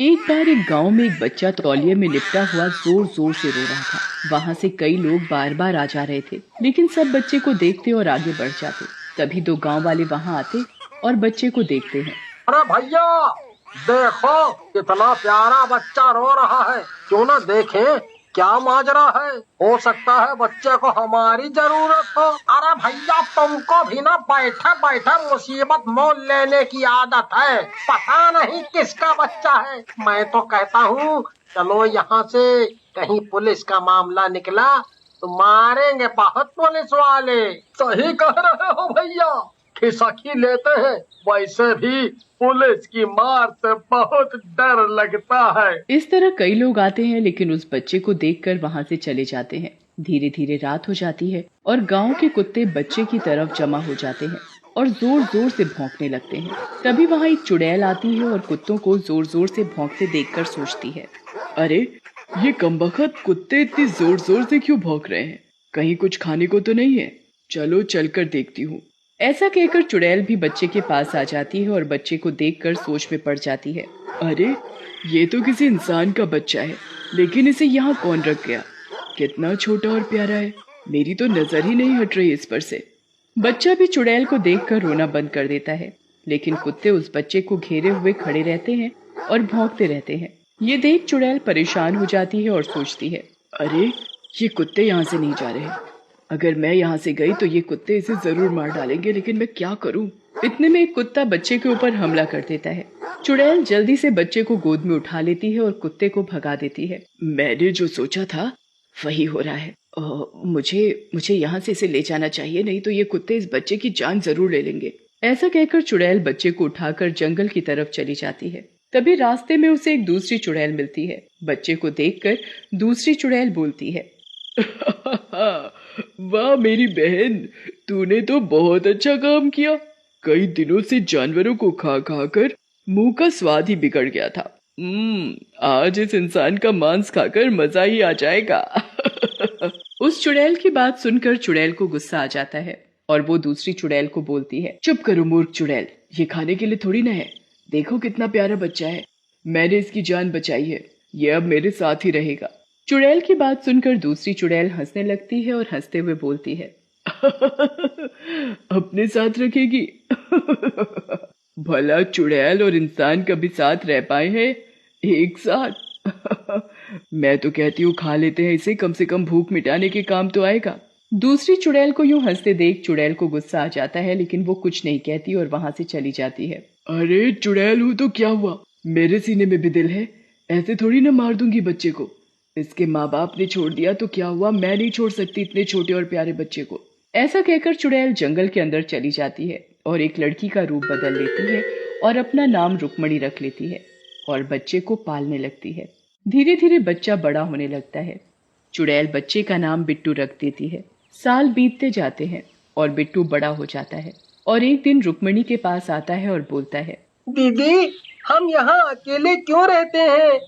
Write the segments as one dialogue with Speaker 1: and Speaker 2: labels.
Speaker 1: एक बार एक गांव में एक बच्चा तौलिए में लिपटा हुआ जोर जोर से रो रहा था। वहां से कई लोग बार बार आ जा रहे थे, लेकिन सब बच्चे को देखते और आगे बढ़ जाते। तभी दो गांव वाले वहां आते और बच्चे को देखते हैं।
Speaker 2: अरे भैया, देखो कितना प्यारा बच्चा रो रहा है। क्यों ना देखें क्या माजरा है। हो सकता है बच्चे को हमारी जरूरत हो। अरे भैया, तुमको भी ना बैठे बैठे मुसीबत मोल लेने की आदत है। पता नहीं किसका बच्चा है। मैं तो कहता हूँ चलो यहाँ से। कहीं पुलिस का मामला निकला तो मारेंगे बहुत पुलिस वाले। सही कह रहे हो भैया, खिसकी लेते हैं। वैसे भी पुलिस की मार से बहुत डर लगता है।
Speaker 1: इस तरह कई लोग आते हैं, लेकिन उस बच्चे को देखकर वहां से चले जाते हैं। धीरे धीरे रात हो जाती है और गांव के कुत्ते बच्चे की तरफ जमा हो जाते हैं और जोर जोर से भौंकने लगते हैं। तभी वहां एक चुड़ैल आती है और कुत्तों को जोर जोर से भौंकते देखकर सोचती है, अरे ये कमबख्त कुत्ते इतनी जोर जोर से क्यों भौंक रहे हैं? कहीं कुछ खाने को तो नहीं है? चलो चलकर देखती हूँ। ऐसा कहकर चुड़ैल भी बच्चे के पास आ जाती है और बच्चे को देखकर सोच में पड़ जाती है, अरे ये तो किसी इंसान का बच्चा है, लेकिन इसे यहाँ कौन रख गया? कितना छोटा और प्यारा है, मेरी तो नजर ही नहीं हट रही इस पर से। बच्चा भी चुड़ैल को देखकर रोना बंद कर देता है, लेकिन कुत्ते उस बच्चे को घेरे हुए खड़े रहते हैं और भौंकते रहते हैं। ये देख चुड़ैल परेशान हो जाती है और सोचती है, अरे ये कुत्ते यहाँ से नहीं जा रहे। अगर मैं यहाँ से गई तो ये कुत्ते इसे जरूर मार डालेंगे, लेकिन मैं क्या करूँ? इतने में एक कुत्ता बच्चे के ऊपर हमला कर देता है। चुड़ैल जल्दी से बच्चे को गोद में उठा लेती है और कुत्ते को भगा देती है। मैंने जो सोचा था वही हो रहा है। मुझे यहाँ से इसे ले जाना चाहिए, नहीं तो ये कुत्ते इस बच्चे की जान जरूर ले लेंगे। ऐसा कहकर चुड़ैल बच्चे को उठाकर जंगल की तरफ चली जाती है। तभी रास्ते में उसे एक दूसरी चुड़ैल मिलती है। बच्चे को देखकर दूसरी चुड़ैल बोलती है, वाह मेरी बहन, तूने तो बहुत अच्छा काम किया। कई दिनों से जानवरों को खा खा कर मुंह का स्वाद ही बिगड़ गया था। आज इस इंसान का मांस खाकर मजा ही आ जाएगा। उस चुड़ैल की बात सुनकर चुड़ैल को गुस्सा आ जाता है और वो दूसरी चुड़ैल को बोलती है, चुप करो मूर्ख चुड़ैल, ये खाने के लिए थोड़ी ना है। देखो कितना प्यारा बच्चा है, मैंने इसकी जान बचाई है, ये अब मेरे साथ ही रहेगा। चुड़ैल की बात सुनकर दूसरी चुड़ैल हंसने लगती है और हंसते हुए बोलती है, अपने साथ रखेगी? भला चुड़ैल और इंसान कभी साथ रह पाए हैं एक साथ? मैं तो कहती हूँ खा लेते हैं इसे, कम से कम भूख मिटाने के काम तो आएगा। दूसरी चुड़ैल को यूं हंसते देख चुड़ैल को गुस्सा आ जाता है, लेकिन वो कुछ नहीं कहती और वहां से चली जाती है। अरे चुड़ैल हूँ तो क्या हुआ, मेरे सीने में भी दिल है, ऐसे थोड़ी ना मार दूंगी बच्चे को। इसके माँ बाप ने छोड़ दिया तो क्या हुआ, मैं नहीं छोड़ सकती इतने छोटे और प्यारे बच्चे को। ऐसा कहकर चुड़ैल जंगल के अंदर चली जाती है और एक लड़की का रूप बदल लेती है और अपना नाम रुक्मणी रख लेती है और बच्चे को पालने लगती है। धीरे धीरे बच्चा बड़ा होने लगता है। चुड़ैल बच्चे का नाम बिट्टू रख देती है। साल बीतते जाते हैं और बिट्टू बड़ा हो जाता है और एक दिन रुक्मणी के पास आता है और बोलता है,
Speaker 2: दीदी, हम यहाँ अकेले क्यों रहते हैं,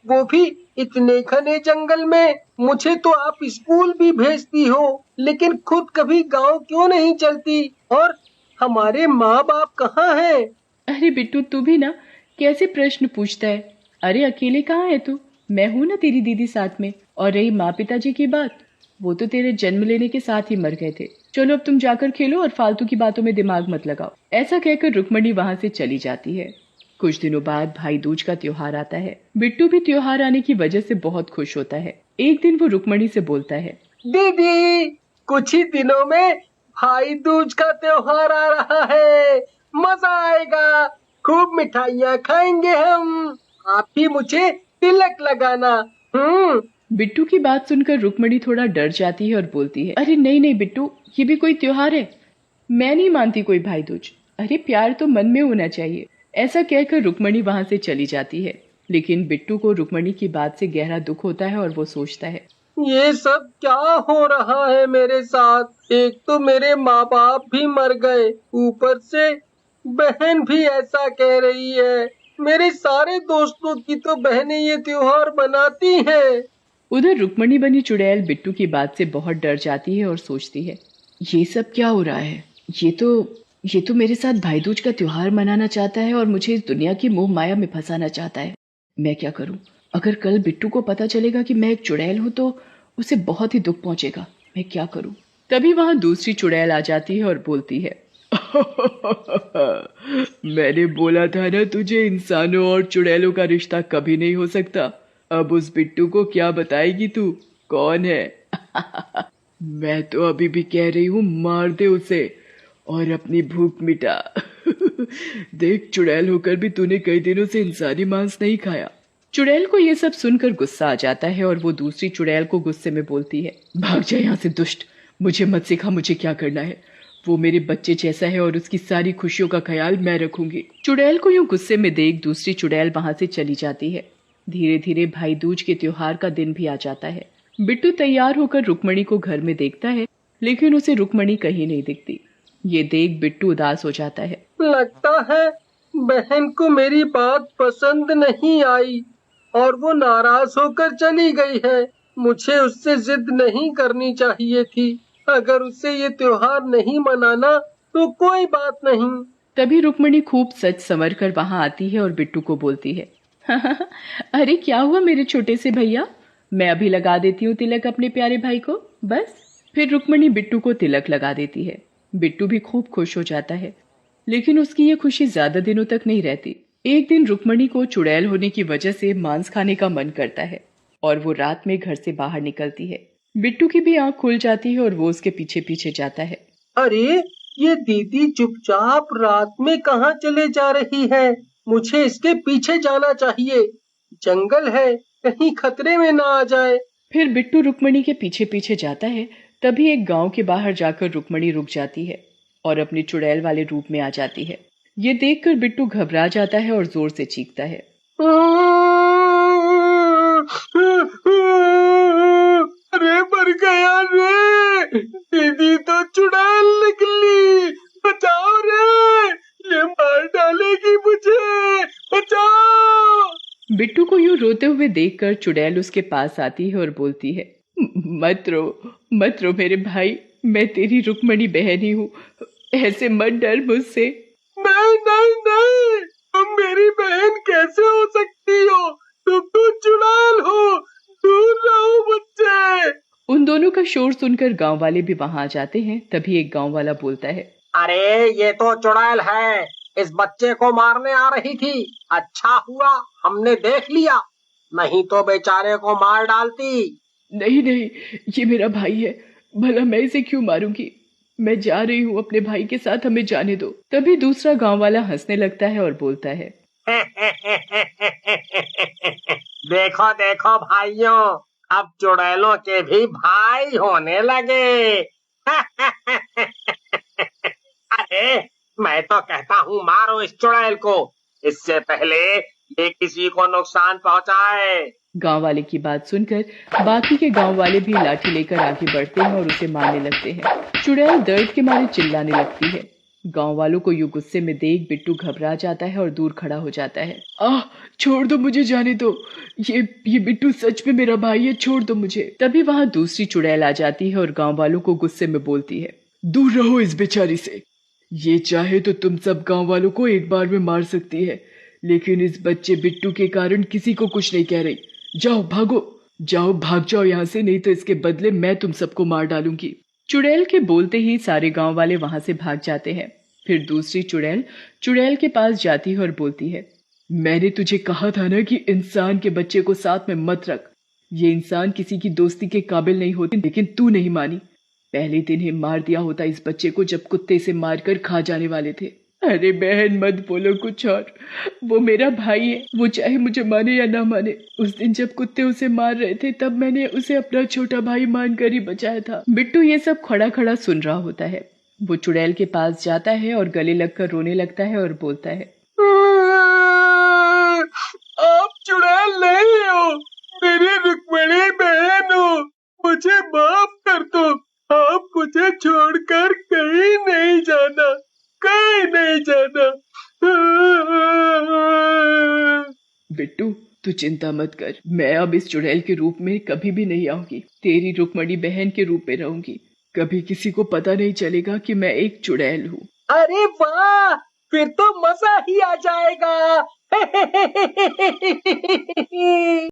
Speaker 2: वो भी इतने घने जंगल में। मुझे तो आप स्कूल भी भेजती हो, लेकिन खुद कभी गांव क्यों नहीं चलती? और हमारे माँ बाप कहाँ हैं?
Speaker 1: अरे बिट्टू, तू भी ना कैसे प्रश्न पूछता है। अरे अकेले कहाँ है तू, मैं हूं ना तेरी दीदी साथ में। और रही माँ पिताजी की बात, वो तो तेरे जन्म लेने के साथ ही मर गए थे। चलो अब तुम जाकर खेलो और फालतू की बातों में दिमाग मत लगाओ। ऐसा कहकर रुक्मणी वहां से चली जाती है। कुछ दिनों बाद भाई दूज का त्योहार आता है। बिट्टू भी त्योहार आने की वजह से बहुत खुश होता है। एक दिन वो रुक्मणी से बोलता है,
Speaker 2: दीदी, कुछ ही दिनों में भाई दूज का त्योहार आ रहा है। मजा आएगा, खूब मिठाइयाँ खाएंगे हम। आप ही मुझे तिलक लगाना।
Speaker 1: बिट्टू की बात सुनकर रुक्मणी थोड़ा डर जाती है और बोलती है, अरे नहीं नहीं बिट्टू, ये भी कोई त्योहार है? मैं नहीं मानती कोई भाई दूज। अरे प्यार तो मन में होना चाहिए। ऐसा कहकर रुक्मणी वहां से चली जाती है, लेकिन बिट्टू को रुक्मणी की बात से गहरा दुख होता है और वो सोचता है,
Speaker 2: ये सब क्या हो रहा है मेरे साथ? एक तो मेरे माँ बाप भी मर गए, ऊपर से बहन भी ऐसा कह रही है। मेरे सारे दोस्तों की तो बहनें ये त्योहार मनाती हैं।
Speaker 1: उधर रुक्मणी बनी चुड़ैल बिट्टू की बात से बहुत डर जाती है और सोचती है, ये सब क्या हो रहा है? ये तो मेरे साथ भाई दूज का त्योहार मनाना चाहता है और मुझे इस दुनिया की मोह माया में फंसाना चाहता है। मैं क्या करूं? अगर कल बिट्टू को पता चलेगा कि मैं एक चुड़ैल हूं तो उसे बहुत ही दुख पहुंचेगा। मैं क्या करूं? तभी वहां दूसरी चुड़ैल आ जाती है और बोलती है, मैंने बोला था ना तुझे, इंसानों और चुड़ैलों का रिश्ता कभी नहीं हो सकता। अब उस बिट्टू को क्या बताएगी तू? कौन है? मैं तो अभी भी कह रही हूँ, मार दे उसे और अपनी भूख मिटा। देख, चुड़ैल होकर भी तूने कई दिनों से इंसानी मांस नहीं खाया। चुड़ैल को ये सब सुनकर गुस्सा आ जाता है और वो दूसरी चुड़ैल को गुस्से में बोलती है, भाग जा यहाँ से दुष्ट, मुझे मत सिखा मुझे क्या करना है। वो मेरे बच्चे जैसा है और उसकी सारी खुशियों का ख्याल मैं रखूंगी। चुड़ैल को यूं गुस्से में देख दूसरी चुड़ैल वहां से चली जाती है। धीरे धीरे भाई दूज के त्योहार का दिन भी आ जाता है। बिट्टू तैयार होकर रुक्मणी को घर में देखता है, लेकिन उसे रुक्मणी कहीं नहीं दिखती। ये देख बिट्टू उदास हो जाता है।
Speaker 2: लगता है बहन को मेरी बात पसंद नहीं आई और वो नाराज होकर चली गई है। मुझे उससे जिद नहीं करनी चाहिए थी। अगर उससे ये त्योहार नहीं मनाना तो कोई बात नहीं।
Speaker 1: तभी रुक्मणी खूब सच संवर कर वहां आती है और बिट्टू को बोलती है, अरे क्या हुआ मेरे छोटे से भैया, मैं अभी लगा देती हूँ तिलक अपने प्यारे भाई को, बस। फिर रुक्मणी बिट्टू को तिलक लगा देती है। बिट्टू भी खूब खुश हो जाता है, लेकिन उसकी ये खुशी ज्यादा दिनों तक नहीं रहती। एक दिन रुक्मणी को चुड़ैल होने की वजह से मांस खाने का मन करता है और वो रात में घर से बाहर निकलती है। बिट्टू की भी आंख खुल जाती है और वो उसके पीछे पीछे जाता है।
Speaker 2: अरे, ये दीदी चुपचाप रात में कहाँ चले जा रही है? मुझे इसके पीछे जाना चाहिए। जंगल है, कहीं खतरे में ना आ जाए।
Speaker 1: फिर बिट्टू रुक्मणी के पीछे पीछे जाता है। तभी एक गांव के बाहर जाकर रुक्मणी रुक जाती है और अपने चुड़ैल वाले रूप में आ जाती है। ये देखकर बिट्टू घबरा जाता है और जोर से चीखता है,
Speaker 2: अरे मर गया रे, दीदी तो चुड़ैल निकली, बचाओ रे, ये मार डालेगी मुझे, बचाओ।
Speaker 1: बिट्टू को यूं रोते हुए देखकर चुड़ैल उसके पास आती है और बोलती है, मत रो मेरे भाई, मैं तेरी रुक्मणी बहन ही हूँ, ऐसे मत डर मुझसे।
Speaker 2: नहीं नहीं नहीं, तुम मेरी बहन कैसे हो सकती हो? तुम तो चुड़ैल हो, दूर रहो मुझसे।
Speaker 1: उन दोनों का शोर सुनकर गांव वाले भी वहां आ जाते हैं। तभी एक गांव वाला बोलता है,
Speaker 2: अरे ये तो चुड़ैल है, इस बच्चे को मारने आ रही थी। अच्छा हुआ हमने देख लिया, नहीं तो बेचारे को मार डालती।
Speaker 1: नहीं, ये मेरा भाई है, भला मैं इसे क्यों मारूंगी, मैं जा रही हूँ अपने भाई के साथ, हमें जाने दो। तभी दूसरा गांव वाला हंसने लगता है और बोलता है,
Speaker 2: देखो देखो भाइयों, अब चुड़ैलों के भी भाई होने लगे। अरे मैं तो कहता हूँ मारो इस चुड़ैल को, इससे पहले ये किसी को नुकसान पहुँचाए।
Speaker 1: गांव वाले की बात सुनकर बाकी के गांव वाले भी लाठी लेकर आगे बढ़ते हैं और उसे मारने लगते हैं। चुड़ैल दर्द के मारे चिल्लाने लगती है। गांव वालों को यूं गुस्से में देख बिट्टू घबरा जाता है और दूर खड़ा हो जाता है। आह, छोड़ दो मुझे, जाने दो, ये बिट्टू सच में मेरा भाई है, छोड़ दो मुझे। तभी वहां दूसरी चुड़ैल आ जाती है और गांव वालों को गुस्से में बोलती है, दूर रहो इस बेचारी से, ये चाहे तो तुम सब गांव वालों को एक बार में मार सकती है, लेकिन इस बच्चे बिट्टू के कारण किसी को कुछ नहीं कह रही। जाओ भागो, भाग जाओ यहाँ से, नहीं तो इसके बदले मैं तुम सबको मार डालूंगी। चुड़ैल के बोलते ही सारे गांव वाले वहां से भाग जाते हैं। फिर दूसरी चुड़ैल के पास जाती है और बोलती है, मैंने तुझे कहा था ना कि इंसान के बच्चे को साथ में मत रख, ये इंसान किसी की दोस्ती के काबिल नहीं होते, लेकिन तू नहीं मानी। पहले दिन ही मार दिया होता इस बच्चे को जब कुत्ते से मारकर खा जाने वाले थे। अरे बहन मत बोलो कुछ और, वो मेरा भाई है, वो चाहे मुझे माने या ना माने। उस दिन जब कुत्ते उसे मार रहे थे तब मैंने उसे अपना छोटा भाई मानकर ही बचाया था। बिट्टू ये सब खड़ा खड़ा सुन रहा होता है। वो चुड़ैल के पास जाता है और गले लगकर रोने लगता है और बोलता है,
Speaker 2: आप चुड़ैल नहीं हो, मेरी रुक्मणी बहन हो, मुझे माफ कर दो। आप मुझे छोड़कर कहीं नहीं जाना, कहीं नहीं जाना।
Speaker 1: बिट्टू तू चिंता मत कर, मैं अब इस चुड़ैल के रूप में कभी भी नहीं आऊंगी, तेरी रुक्मणी बहन के रूप में रहूंगी। कभी किसी को पता नहीं चलेगा कि मैं एक चुड़ैल हूँ।
Speaker 2: अरे वाह, फिर तो मजा ही आ जाएगा।